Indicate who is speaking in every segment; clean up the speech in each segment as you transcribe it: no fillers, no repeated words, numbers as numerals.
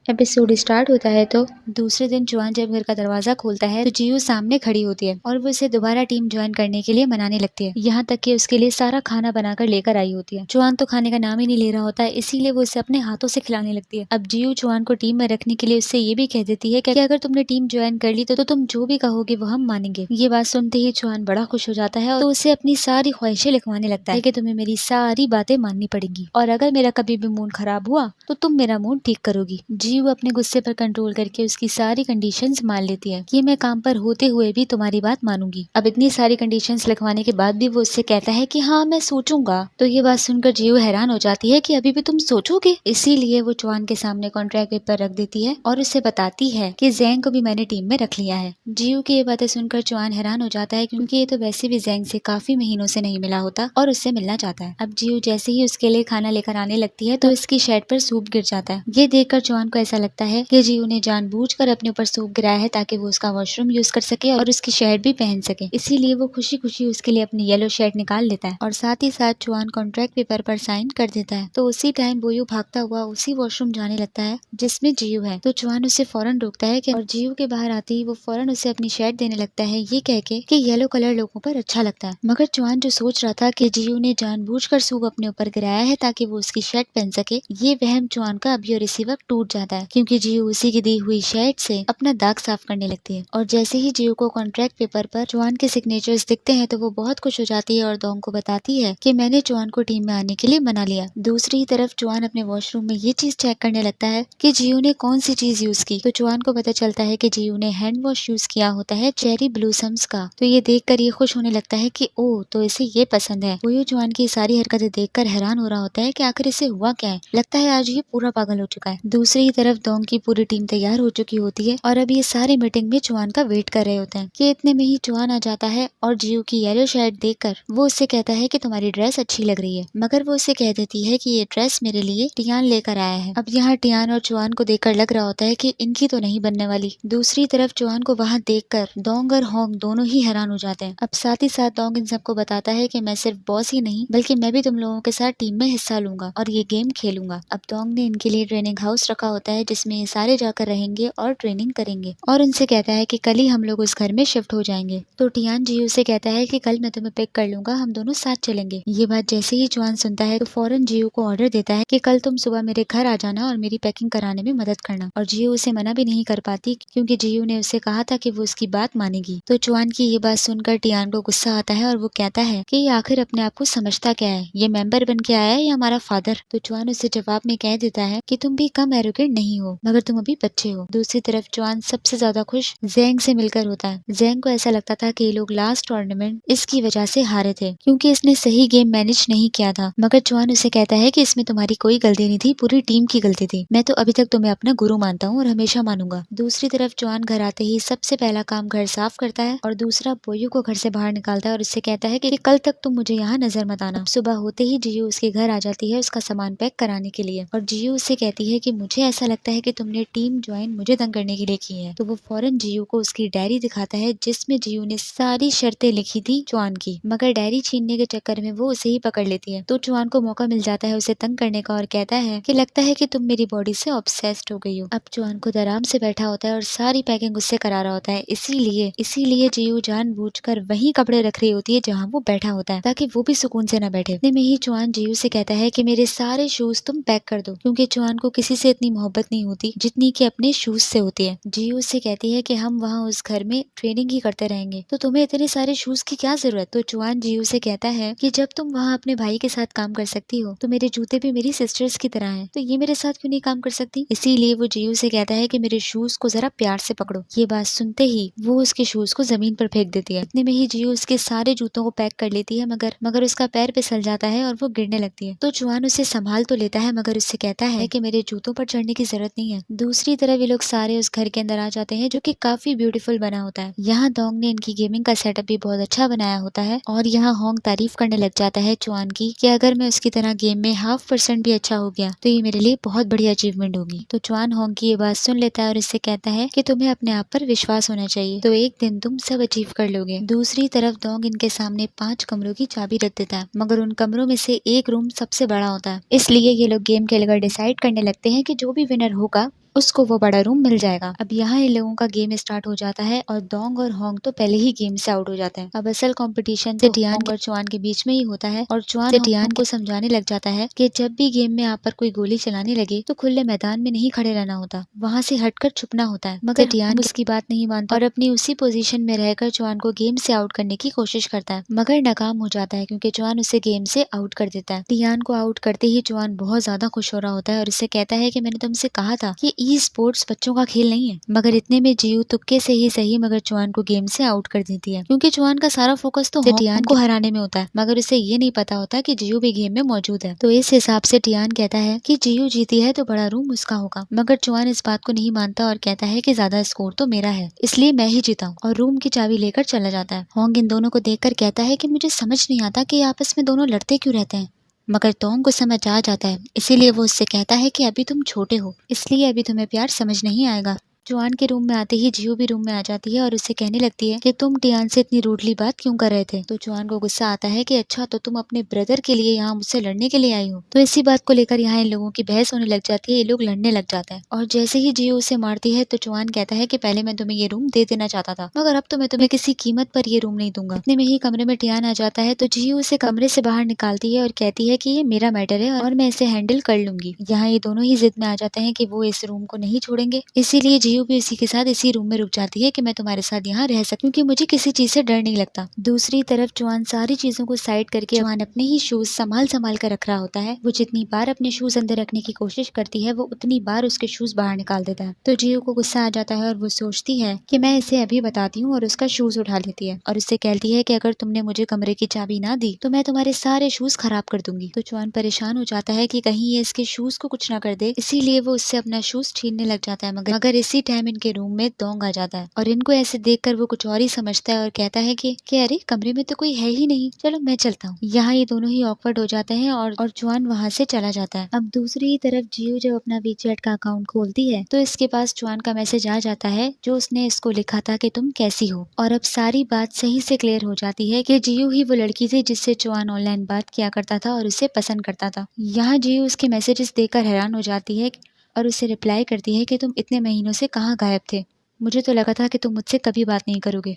Speaker 1: Episode start होता है तो दूसरे दिन जुआन जब घर का दरवाजा खोलता है तो जियो सामने खड़ी होती है और वो उसे दोबारा टीम ज्वाइन करने के लिए मनाने लगती है। यहाँ तक कि उसके लिए सारा खाना बनाकर लेकर आई होती है। जुआन तो खाने का नाम ही नहीं ले रहा होता है, इसीलिए वो उसे अपने हाथों से खिलाने लगती है। अब जियो जुआन को टीम में रखने के लिए उससे ये भी कह देती है कि अगर तुमने टीम ज्वाइन कर ली तो तुम जो भी कहोगे वो हम मानेंगे। ये बात सुनते ही जुआन बड़ा खुश हो जाता है और तो उसे अपनी सारी ख्वाहिशें लिखवाने लगता है कि तुम्हें मेरी सारी बातें माननी पड़ेंगी और अगर मेरा कभी भी मूड खराब हुआ तो तुम मेरा मूड ठीक करोगी। जियो अपने गुस्से पर कंट्रोल करके उसकी सारी कंडीशंस मान लेती है कि मैं काम पर होते हुए भी तुम्हारी बात मानूंगी। अब इतनी सारी कंडीशंस लिखवाने के बाद भी वो उससे कहता है कि हाँ मैं सोचूंगा। तो ये बात सुनकर जियो हैरान हो जाती है कि अभी भी तुम सोचोगे। इसीलिए वो जुआन के सामने कॉन्ट्रैक्ट पेपर रख देती है और उसे बताती है कि जैंग को भी मैंने टीम में रख लिया है। जियो की ये बातें सुनकर जुआन हैरान हो जाता है क्योंकि ये तो वैसे भी जैंग से काफी महीनों से नहीं मिला होता और उससे मिलना चाहता है। अब जियो जैसे ही उसके लिए खाना लेकर आने लगती है तो इसकी शर्ट पर सूप गिर जाता है। ये देखकर जुआन को ऐसा लगता है कि जियो ने जानबूझकर अपने ऊपर सूप गिराया है ताकि वो उसका वॉशरूम यूज कर सके और उसकी शर्ट भी पहन सके। इसीलिए वो खुशी खुशी उसके लिए अपनी येलो शर्ट निकाल लेता है और साथ ही साथ जुआन कॉन्ट्रैक्ट पेपर पर साइन कर देता है। तो उसी टाइम बोयो भागता हुआ उसी वॉशरूम जाने लगता है जिसमें जियो है। तो जुआन उसे फौरन रोकता है कि और जियो के बाहर आते ही वो फौरन उसे अपनी शर्ट देने लगता है ये कह के कि येलो कलर लोगों पर अच्छा लगता है। मगर जुआन जो सोच रहा था कि जियो ने जानबूझकर सूप अपने ऊपर गिराया है ताकि वो उसकी शर्ट पहन सके, ये वहम जुआन का अभी और इसी वक्त टूट जाता है क्योंकि जियो उसी की दी हुई शर्ट से अपना दाग साफ करने लगती है। और जैसे ही जियो को कॉन्ट्रैक्ट पेपर पर जुआन के सिग्नेचर्स दिखते हैं तो वो बहुत खुश हो जाती है और दोंग को बताती है कि मैंने जुआन को टीम में आने के लिए मना लिया। दूसरी तरफ जुआन अपने वॉशरूम में ये चीज चेक करने लगता है कि जियो ने कौन सी चीज यूज की। तो जुआन को पता चलता है कि जियो ने हैंड वॉश यूज किया होता है चेरी ब्लूसम्स का। तो ये देखकर ये खुश होने लगता है कि ओह तो इसे ये पसंद है। वो जुआन की सारी हरकतें देखकर हैरान हो रहा होता है कि आखिर इसे हुआ क्या है। लगता है आज ये पूरा पागल हो चुका है। दूसरी तरफ दोंग की पूरी टीम तैयार हो चुकी होती है और अब ये सारे मीटिंग में जुआन का वेट कर रहे होते हैं कि इतने में ही जुआन आ जाता है और जियो की येलो शर्ट देखकर वो उससे कहता है कि तुम्हारी ड्रेस अच्छी लग रही है। मगर वो उससे कह देती है कि ये ड्रेस मेरे लिए टियान लेकर आया है। अब यहाँ टियान और जुआन को देखकर लग रहा होता है कि इनकी तो नहीं बनने वाली। दूसरी तरफ जुआन को वहाँ देखकर दोंग और होंग दोनों ही हैरान हो जाते हैं। अब साथ ही साथ दोंग इन सबको बताता है कि मैं सिर्फ बॉस ही नहीं बल्कि मैं भी तुम लोगों के साथ टीम में हिस्सा लूंगा और ये गेम खेलूंगा। अब दोंग ने इनके लिए ट्रेनिंग हाउस रखा होता है जिसमें ये सारे जाकर रहेंगे और ट्रेनिंग करेंगे और उनसे कहता है कि कल ही हम लोग उस घर में शिफ्ट हो जाएंगे। तो टियान जियो से कहता है कि कल मैं तुम्हें पिक कर लूंगा, हम दोनों साथ चलेंगे। ये बात जैसे ही जुआन सुनता है तो फौरन जियो को ऑर्डर देता है कि कल तुम सुबह मेरे घर आ जाना और मेरी पैकिंग कराने में मदद करना। और जियो उसे मना भी नहीं कर पाती क्योंकि जियो ने उसे कहा था कि वो उसकी बात मानेगी। तो जुआन की ये बात सुनकर टियान को गुस्सा आता है और वो कहता है कि ये आखिर अपने आप को समझता क्या है, ये मेंबर बन के आया है या हमारा फादर। तो जुआन उसे जवाब में कह देता है कि तुम भी कम एरोगेंट नहीं हो मगर तुम अभी बच्चे हो। दूसरी तरफ जुआन सबसे ज्यादा खुश जैंग से मिलकर होता है। जैंग को ऐसा लगता था कि ये लोग लास्ट टूर्नामेंट इसकी वजह से हारे थे क्योंकि इसने सही गेम मैनेज नहीं किया था। मगर जुआन उसे कहता है कि इसमें तुम्हारी कोई गलती नहीं थी, पूरी टीम की गलती थी। मैं तो अभी तक तुम्हें अपना गुरु मानता हूँ और हमेशा मानूंगा। दूसरी तरफ जुआन घर आते ही सबसे पहला काम घर साफ करता है और दूसरा बोयो को घर से बाहर निकालता है और उससे कहता है कि कल तक तुम मुझे यहाँ नजर मत आना। सुबह होते ही जियो उसके घर आ जाती है उसका सामान पैक कराने के लिए और जियो उससे कहती है कि मुझे ऐसा लगता है कि तुमने टीम ज्वाइन मुझे तंग करने के लिए की है। तो वो फौरन जियो को उसकी डायरी दिखाता है जिसमें जियो ने सारी शर्तें लिखी थी जुआन की। मगर डायरी छीनने के चक्कर में वो उसे ही पकड़ लेती है। तो जुआन को मौका मिल जाता है उसे तंग करने का और कहता है कि लगता है कि तुम मेरी बॉडी से ऑब्सेस्ड हो गई हो। अब जुआन खुद आराम से बैठा होता है और सारी पैकिंग उससे करा रहा होता है। इसीलिए जियो जानबूझकर वही कपड़े रख रही होती है जहाँ वो बैठा होता है ताकि वो भी सुकून से न बैठे। इतने में ही जुआन जियो से कहता है कि मेरे सारे शूज तुम पैक कर दो क्योंकि जुआन को किसी से इतनी मोहब्बत नहीं होती जितनी कि अपने शूज से होती है। जियो से कहती है कि हम वहाँ उस घर में ट्रेनिंग ही करते रहेंगे तो तुम्हें इतने सारे शूज की क्या जरूरत। तो जुआन जियो से कहता है कि जब तुम वहाँ अपने भाई के साथ काम कर सकती हो तो मेरे जूते भी मेरी सिस्टर्स की तरह हैं, तो ये मेरे साथ क्यों नहीं काम कर सकती। इसीलिए वो जियो से कहता है कि मेरे शूज को जरा प्यार से पकड़ो। ये बात सुनते ही वो उसके शूज को जमीन पर फेंक देती है। इतने में ही जियो उसके सारे जूतों को पैक कर लेती है मगर उसका पैर फिसल जाता है और वो गिरने लगती है। तो जुआन उसे संभाल तो लेता है मगर उससे कहता है कि मेरे जूतों पर चढ़ने की जरूरत नहीं है। दूसरी तरफ ये लोग सारे उस घर के अंदर आ जाते हैं जो कि काफी ब्यूटीफुल बना होता है। यहाँ दोंग ने इनकी गेमिंग का सेटअप भी बहुत अच्छा बनाया होता है और यहाँ होंग तारीफ करने लग जाता है जुआन की कि अगर मैं उसकी तरह गेम में 0.5% भी अच्छा हो गया तो ये मेरे लिए बहुत बड़ी अचीवमेंट होगी। तो जुआन होंग की ये बात सुन लेता है और इससे कहता है कि तुम्हें अपने आप पर विश्वास होना चाहिए, तो एक दिन तुम सब अचीव कर लोगे। दूसरी तरफ दोंग इनके सामने 5 कमरों की चाबी रख देता है मगर उन कमरों में से एक रूम सबसे बड़ा होता है। इसलिए ये लोग गेम खेलकर डिसाइड करने लगते हैं कि जो भी विनर होगा उसको वो बड़ा रूम मिल जाएगा। अब यहाँ इन लोगों का गेम स्टार्ट हो जाता है और दोंग और होंग तो पहले ही गेम से आउट हो जाते हैं। अब असल कंपटीशन तो टियान और चुआन के बीच में ही होता है और चुआन टियान को समझाने लग जाता है कि जब भी गेम में आप पर कोई गोली चलाने लगे तो खुले मैदान में नहीं खड़े रहना होता, वहाँ से हटकर छुपना होता है। मगर टियान उसकी बात नहीं मानता और अपनी उसी पोजीशन में रहकर चुआन को गेम से आउट करने की कोशिश करता है, मगर नाकाम हो जाता है क्योंकि चुआन उसे गेम से आउट कर देता है। टियान को आउट करते ही चुआन बहुत ज्यादा खुश हो रहा होता है और उससे कहता है कि मैंने तुमसे कहा था कि ई स्पोर्ट्स बच्चों का खेल नहीं है। मगर इतने में जियू तुक्के से ही सही मगर चुआन को गेम से आउट कर देती है, क्योंकि चुआन का सारा फोकस तो टियान को हराने में होता है, मगर उसे ये नहीं पता होता कि जियू भी गेम में मौजूद है। तो इस हिसाब से टियान कहता है कि जियू जीती है तो बड़ा रूम उसका होगा, मगर चुआन इस बात को नहीं मानता और कहता है कि ज्यादा स्कोर तो मेरा है, इसलिए मैं ही जीता हूँ, और रूम की चाबी लेकर चला जाता है। होंग इन दोनों को देखकर कहता है कि मुझे समझ नहीं आता कि आपस में दोनों लड़ते क्यों रहते हैं, मगर तोंग को समझ आ जाता है, इसीलिए वो उससे कहता है कि अभी तुम छोटे हो, इसलिए अभी तुम्हें प्यार समझ नहीं आएगा। चुआन के रूम में आते ही जियो भी रूम में आ जाती है और उससे कहने लगती है कि तुम टियान से इतनी रूडली बात क्यों कर रहे थे। तो चुआन को गुस्सा आता है कि अच्छा तो तुम अपने ब्रदर के लिए यहाँ मुझसे लड़ने के लिए आई हो। तो इसी बात को लेकर यहाँ इन लोगों की बहस होने लग जाती है, ये लोग लड़ने लग जाते हैं और जैसे ही जियो उसे मारती है तो चुआन कहता है कि पहले मैं तुम्हें ये रूम दे देना चाहता था, मगर अब तो मैं तुम्हें किसी कीमत पर ये रूम नहीं दूंगा। इतने में ही कमरे में टियान आ जाता है तो जियो उसे कमरे से बाहर निकालती है और कहती है कि ये मेरा मैटर है और मैं इसे हैंडल कर लूंगी। यहाँ ये दोनों ही जिद में आ जाते हैं कि वो इस रूम को नहीं छोड़ेंगे, इसीलिए जियो भी उसी के साथ इसी रूम में रुक जाती है कि मैं तुम्हारे साथ यहाँ रह सकती हूँ, क्योंकि मुझे किसी चीज से डर नहीं लगता। दूसरी तरफ चुआन सारी चीजों को साइड करके चुआन अपने ही शूज संभाल कर रख रहा होता है। वो जितनी बार अपने शूज अंदर रखने की कोशिश करती है वो उतनी बार उसके शूज बाहर निकाल देता है। तो जियो को गुस्सा आ जाता है और वो सोचती है कि मैं इसे अभी बताती हूँ और उसका शूज उठा लेती है और उससे कहती है कि अगर तुमने मुझे कमरे की चाबी ना दी तो मैं तुम्हारे सारे शूज खराब कर दूंगी। तो चुआन परेशान हो जाता है कि कहीं ये इसके शूज को कुछ ना कर दे, इसीलिए वो उससे अपना शूज छीनने लग जाता है। मगर इसी टाइम इनके रूम में दोंग आ जाता है और इनको ऐसे देखकर वो कुछ और ही समझता है और कहता है कि अरे कमरे में तो कोई है ही नहीं, चलो मैं चलता हूँ। यहाँ ये दोनों ही ऑकवर्ड हो जाते हैं और चुआन वहाँ से चला जाता है। अब दूसरी तरफ जियो जब अपना वीचैट का अकाउंट खोलती है तो इसके पास चुआन का मैसेज आ जाता है जो उसने इसको लिखा था कि तुम कैसी हो, और अब सारी बात सही से क्लियर हो जाती है कि जियो ही वो लड़की थी जिससे चुआन ऑनलाइन बात किया करता था और उसे पसंद करता था। यहाँ जियो उसके मैसेजेस देखकर हैरान हो जाती है और उसे रिप्लाई करती है कि तुम इतने महीनों से कहाँ गायब थे, मुझे तो लगा था कि तुम मुझसे कभी बात नहीं करोगे।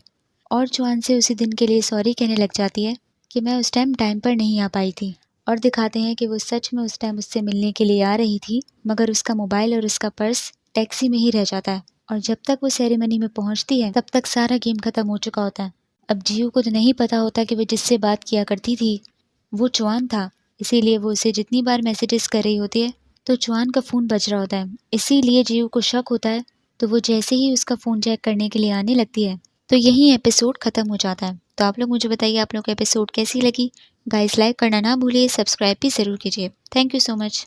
Speaker 1: और चुआन से उसी दिन के लिए सॉरी कहने लग जाती है कि मैं उस टाइम पर नहीं आ पाई थी, और दिखाते हैं कि वो सच में उस टाइम उससे मिलने के लिए आ रही थी, मगर उसका मोबाइल और उसका पर्स टैक्सी में ही रह जाता है और जब तक वो सेरेमनी में पहुंचती है तब तक सारा गेम खत्म हो चुका होता है। अब जियो को तो नहीं पता होता कि वो जिससे बात किया करती थी वो चुआन था, इसीलिए वो उसे जितनी बार मैसेजेस कर रही होती है तो चुआन का फ़ोन बज रहा होता है, इसीलिए जियो को शक होता है। तो वो जैसे ही उसका फ़ोन चेक करने के लिए आने लगती है तो यही एपिसोड ख़त्म हो जाता है। तो आप लोग मुझे बताइए आप लोग को एपिसोड कैसी लगी। गाइस लाइक करना ना भूलिए, सब्सक्राइब भी ज़रूर कीजिए। Thank you so much.